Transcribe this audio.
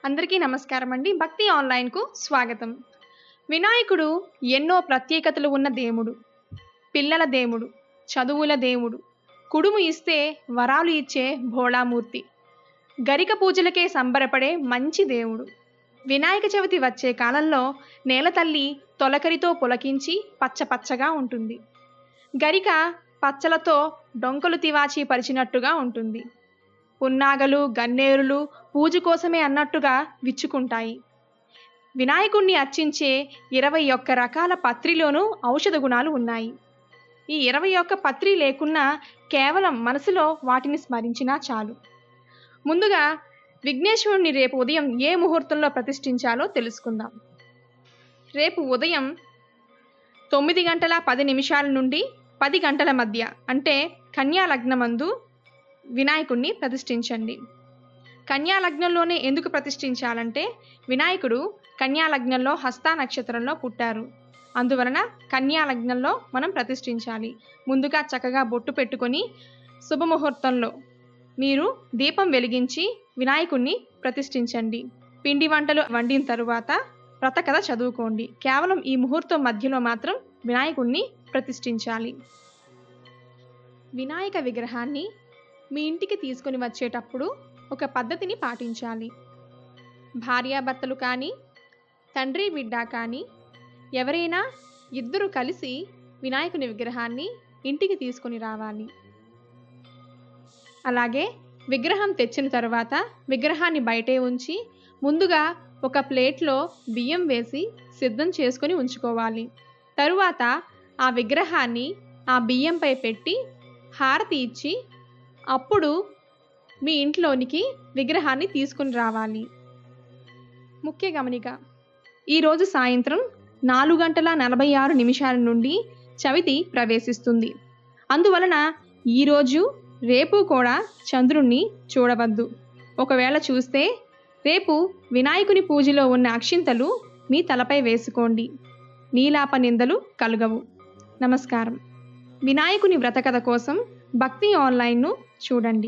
అందరికీ నమస్కారం అండి. భక్తి ఆన్‌లైన్‌కు స్వాగతం. వినాయకుడు ఎన్నో ప్రత్యేకతలు ఉన్న దేవుడు. పిల్లల దేవుడు, చదువుల దేవుడు, కుడుము ఇస్తే వరాలు ఇచ్చే భోళామూర్తి. గరిక పూజలకే సంబరపడే మంచి దేవుడు. వినాయక చవితి వచ్చే కాలంలో నేలతల్లి తొలకరితో పులకించి పచ్చపచ్చగా ఉంటుంది. గరిక పచ్చలతో డొంకలు తివాచీ పరిచినట్టుగా ఉంటుంది. పున్నాగలు, గన్నేరులు పూజ కోసమే అన్నట్టుగా విచ్చుకుంటాయి. వినాయకుణ్ణి అర్చించే 21 రకాల పత్రిలోనూ ఔషధ గుణాలు ఉన్నాయి. ఈ 21 పత్రి లేకున్నా కేవలం మనసులో వాటిని స్మరించినా చాలు. ముందుగా విఘ్నేశ్వరుణ్ణి రేపు ఉదయం ఏ ముహూర్తంలో ప్రతిష్ఠించాలో తెలుసుకుందాం. రేపు ఉదయం 9 గంటల 10 నిమిషాల నుండి 10 గంటల మధ్య అంటే కన్యా లగ్నమందు వినాయకుణ్ణి ప్రతిష్ఠించండి. కన్యా లగ్నంలోనే ఎందుకు ప్రతిష్ఠించాలంటే వినాయకుడు కన్యా లగ్నంలో హస్త నక్షత్రంలో పుట్టారు. అందువలన కన్యా లగ్నంలో మనం ప్రతిష్ఠించాలి. ముందుగా చక్కగా బొట్టు పెట్టుకొని శుభముహూర్తంలో మీరు దీపం వెలిగించి వినాయకుణ్ణి ప్రతిష్ఠించండి. పిండి వంటలు వండిన తరువాత వ్రతకథ చదువుకోండి. కేవలం ఈ ముహూర్తం మధ్యలో మాత్రం వినాయకుణ్ణి ప్రతిష్ఠించాలి. వినాయక విగ్రహాన్ని మీ ఇంటికి తీసుకొని వచ్చేటప్పుడు ఒక పద్ధతిని పాటించాలి. భార్యాభర్తలు కానీ, తండ్రి బిడ్డ కానీ ఎవరైనా ఇద్దరు కలిసి వినాయకుని విగ్రహాన్ని ఇంటికి తీసుకొని రావాలి. అలాగే విగ్రహం తెచ్చిన తర్వాత విగ్రహాన్ని బయటే ఉంచి ముందుగా ఒక ప్లేట్లో బియ్యం వేసి సిద్ధం చేసుకొని ఉంచుకోవాలి. తరువాత ఆ విగ్రహాన్ని ఆ బియ్యంపై పెట్టి హారతి ఇచ్చి అప్పుడు మీ ఇంట్లోనికి విగ్రహాన్ని తీసుకుని రావాలి. ముఖ్య గమనిక, ఈరోజు సాయంత్రం 4 గంటల 46 నిమిషాల నుండి చవితి ప్రవేశిస్తుంది. అందువలన ఈరోజు రేపు కూడా చంద్రుణ్ణి చూడవద్దు. ఒకవేళ చూస్తే రేపు వినాయకుని పూజలో ఉన్న అక్షింతలు మీ తలపై వేసుకోండి. నీలాప నిందలు కలుగవు. నమస్కారం. వినాయకుని వ్రతకథ కోసం భక్తి ఆన్‌లైన్‌ను చూడండి.